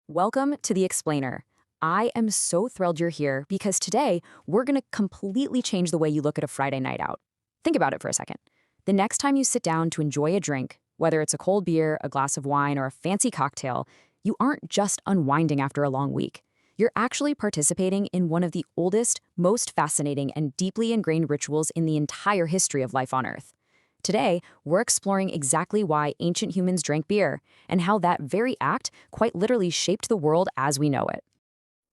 Welcome to The Explainer. I am so thrilled you're here because today we're going to completely change the way you look at a Friday night out. Think about it for a second. The next time you sit down to enjoy a drink, whether it's a cold beer, a glass of wine, or a fancy cocktail, you aren't just unwinding after a long week. You're actually participating in one of the oldest, most fascinating, and deeply ingrained rituals in the entire history of life on Earth. Today, we're exploring exactly why ancient humans drank beer and how that very act quite literally shaped the world as we know it.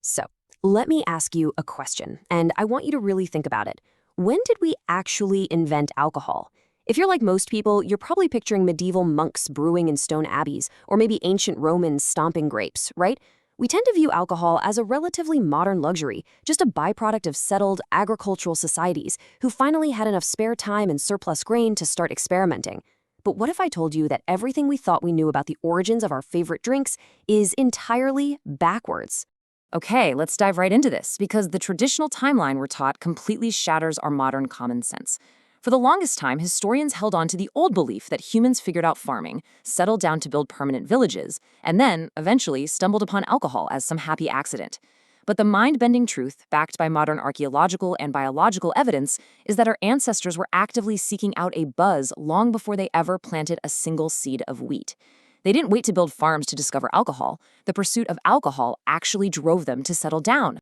So, let me ask you a question, and I want you to really think about it. When did we actually invent alcohol? If you're like most people, you're probably picturing medieval monks brewing in stone abbeys, or maybe ancient Romans stomping grapes, right? We tend to view alcohol as a relatively modern luxury, just a byproduct of settled agricultural societies who finally had enough spare time and surplus grain to start experimenting. But what if I told you that everything we thought we knew about the origins of our favorite drinks is entirely backwards? Okay, let's dive right into this, because the traditional timeline we're taught completely shatters our modern common sense. For the longest time, historians held on to the old belief that humans figured out farming, settled down to build permanent villages, and then, eventually, stumbled upon alcohol as some happy accident. But the mind-bending truth, backed by modern archaeological and biological evidence, is that our ancestors were actively seeking out a buzz long before they ever planted a single seed of wheat. They didn't wait to build farms to discover alcohol. The pursuit of alcohol actually drove them to settle down.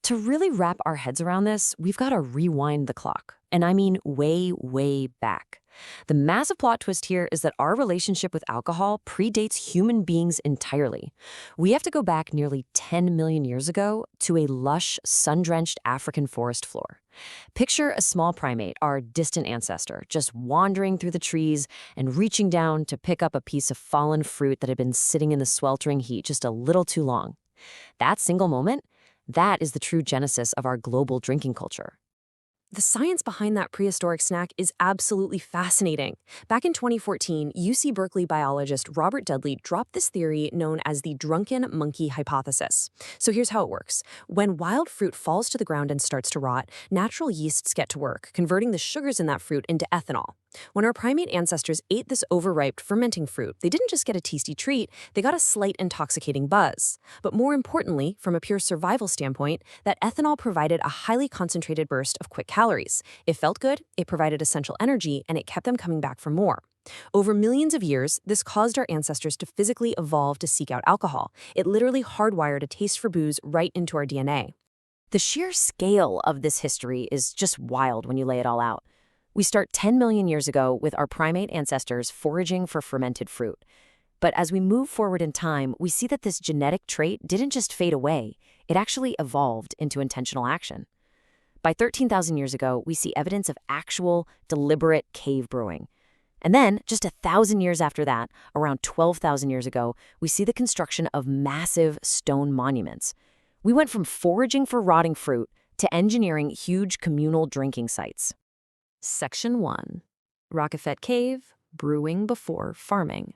To really wrap our heads around this, we've got to rewind the clock. And I mean way, way back. The massive plot twist here is that our relationship with alcohol predates human beings entirely. We have to go back nearly 10 million years ago to a lush, sun-drenched African forest floor. Picture a small primate, our distant ancestor, just wandering through the trees and reaching down to pick up a piece of fallen fruit that had been sitting in the sweltering heat just a little too long. That single moment, that is the true genesis of our global drinking culture. The science behind that prehistoric snack is absolutely fascinating. Back in 2014, UC Berkeley biologist Robert Dudley dropped this theory known as the Drunken Monkey hypothesis. So here's how it works. When wild fruit falls to the ground and starts to rot, natural yeasts get to work, converting the sugars in that fruit into ethanol. When our primate ancestors ate this overripe, fermenting fruit, they didn't just get a tasty treat, they got a slight intoxicating buzz. But more importantly, from a pure survival standpoint, that ethanol provided a highly concentrated burst of quick calories. It felt good, it provided essential energy, and it kept them coming back for more. Over millions of years, this caused our ancestors to physically evolve to seek out alcohol. It literally hardwired a taste for booze right into our DNA. The sheer scale of this history is just wild when you lay it all out. We start 10 million years ago with our primate ancestors foraging for fermented fruit. But as we move forward in time, we see that this genetic trait didn't just fade away, it actually evolved into intentional action. By 13,000 years ago, we see evidence of actual, deliberate cave brewing. And then, just 1,000 years after that, around 12,000 years ago, we see the construction of massive stone monuments. We went from foraging for rotting fruit to engineering huge communal drinking sites. Section 1. Rockefet Cave, Brewing Before Farming.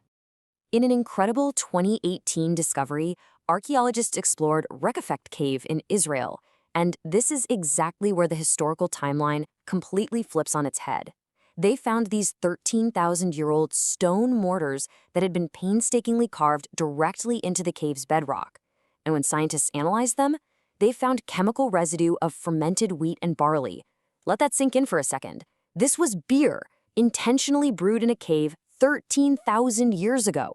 In an incredible 2018 discovery, archaeologists explored Rockefet Cave in Israel, and this is exactly where the historical timeline completely flips on its head. They found these 13,000-year-old stone mortars that had been painstakingly carved directly into the cave's bedrock. And when scientists analyzed them, they found chemical residue of fermented wheat and barley. Let that sink in for a second. This was beer, intentionally brewed in a cave 13,000 years ago.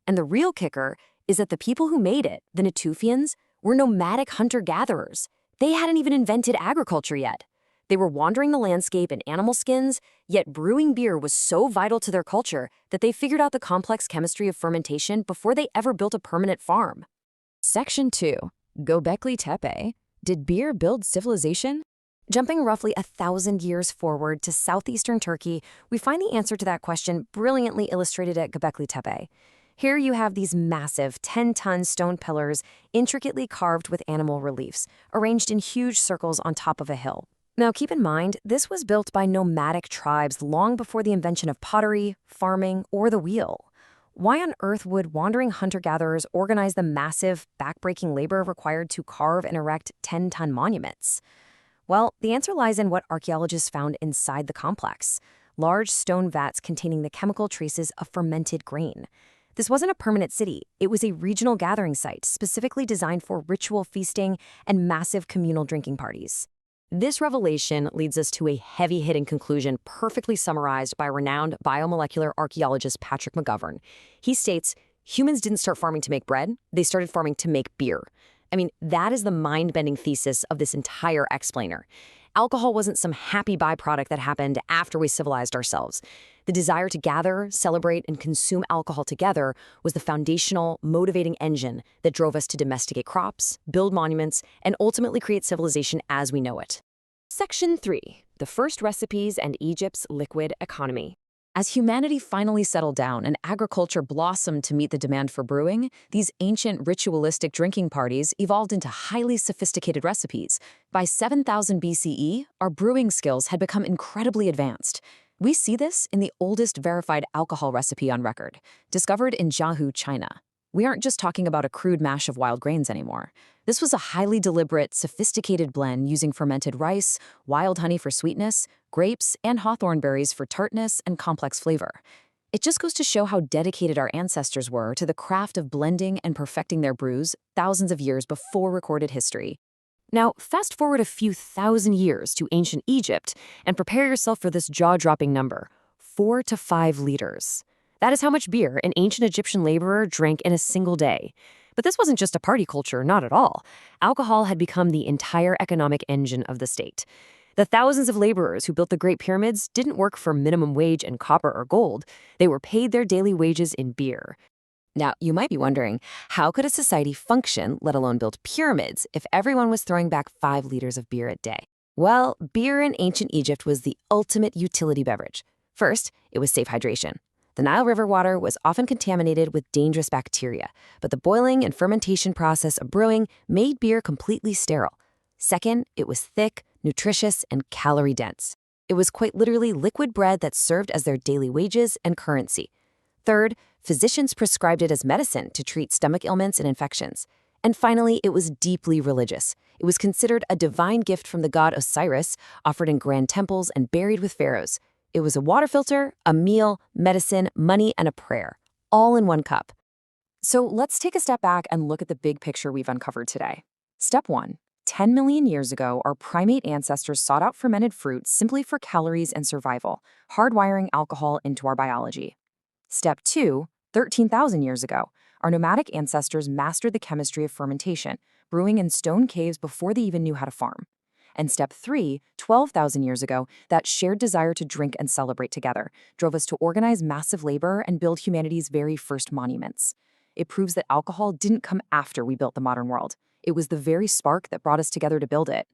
And the real kicker is that the people who made it, the Natufians, were nomadic hunter-gatherers. They hadn't even invented agriculture yet. They were wandering the landscape in animal skins, yet brewing beer was so vital to their culture that they figured out the complex chemistry of fermentation before they ever built a permanent farm. Section 2. Göbekli Tepe. Did beer build civilization? Jumping roughly 1,000 years forward to southeastern Turkey, we find the answer to that question brilliantly illustrated at Göbekli Tepe. Here you have these massive 10-ton stone pillars intricately carved with animal reliefs, arranged in huge circles on top of a hill. Now keep in mind, this was built by nomadic tribes long before the invention of pottery, farming, or the wheel. Why on earth would wandering hunter-gatherers organize the massive, backbreaking labor required to carve and erect 10-ton monuments? Well, the answer lies in what archaeologists found inside the complex: large stone vats containing the chemical traces of fermented grain. This wasn't a permanent city. It was a regional gathering site specifically designed for ritual feasting and massive communal drinking parties. This revelation leads us to a heavy-hitting conclusion perfectly summarized by renowned biomolecular archaeologist Patrick McGovern. He states, humans didn't start farming to make bread, they started farming to make beer. I mean, that is the mind-bending thesis of this entire explainer. Alcohol wasn't some happy byproduct that happened after we civilized ourselves. The desire to gather, celebrate, and consume alcohol together was the foundational, motivating engine that drove us to domesticate crops, build monuments, and ultimately create civilization as we know it. Section 3. The First Recipes and Egypt's Liquid Economy. As humanity finally settled down and agriculture blossomed to meet the demand for brewing, these ancient ritualistic drinking parties evolved into highly sophisticated recipes. By 7000 BCE, our brewing skills had become incredibly advanced. We see this in the oldest verified alcohol recipe on record, discovered in Jiahu, China. We aren't just talking about a crude mash of wild grains anymore. This was a highly deliberate, sophisticated blend using fermented rice, wild honey for sweetness, grapes, and hawthorn berries for tartness and complex flavor. It just goes to show how dedicated our ancestors were to the craft of blending and perfecting their brews thousands of years before recorded history. Now, fast forward a few thousand years to ancient Egypt and prepare yourself for this jaw-dropping number, 4 to 5 liters. That is how much beer an ancient Egyptian laborer drank in a single day. But this wasn't just a party culture, not at all. Alcohol had become the entire economic engine of the state. The thousands of laborers who built the Great Pyramids didn't work for minimum wage in copper or gold. They were paid their daily wages in beer. Now, you might be wondering, how could a society function, let alone build pyramids, if everyone was throwing back 5 liters of beer a day? Well, beer in ancient Egypt was the ultimate utility beverage. First, it was safe hydration. The Nile River water was often contaminated with dangerous bacteria, but the boiling and fermentation process of brewing made beer completely sterile. Second, it was thick, nutritious, and calorie-dense. It was quite literally liquid bread that served as their daily wages and currency. Third, physicians prescribed it as medicine to treat stomach ailments and infections. And finally, it was deeply religious. It was considered a divine gift from the god Osiris, offered in grand temples and buried with pharaohs. It was a water filter, a meal, medicine, money, and a prayer, all in one cup. So let's take a step back and look at the big picture we've uncovered today. Step 1. 10 million years ago, our primate ancestors sought out fermented fruit simply for calories and survival, hardwiring alcohol into our biology. Step 2. 13,000 years ago, our nomadic ancestors mastered the chemistry of fermentation, brewing in stone caves before they even knew how to farm. And step 3, 12,000 years ago, that shared desire to drink and celebrate together drove us to organize massive labor and build humanity's very first monuments. It proves that alcohol didn't come after we built the modern world. It was the very spark that brought us together to build it.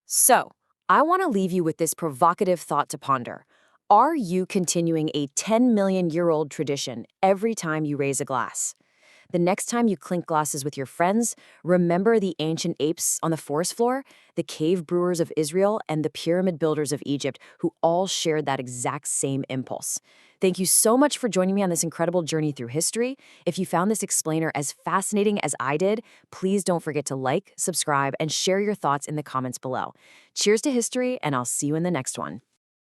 So, I want to leave you with this provocative thought to ponder. Are you continuing a 10 million year old tradition every time you raise a glass? The next time you clink glasses with your friends, remember the ancient apes on the forest floor, the cave brewers of Israel, and the pyramid builders of Egypt, who all shared that exact same impulse. Thank you so much for joining me on this incredible journey through history. If you found this explainer as fascinating as I did, please don't forget to like, subscribe, and share your thoughts in the comments below. Cheers to history, and I'll see you in the next one.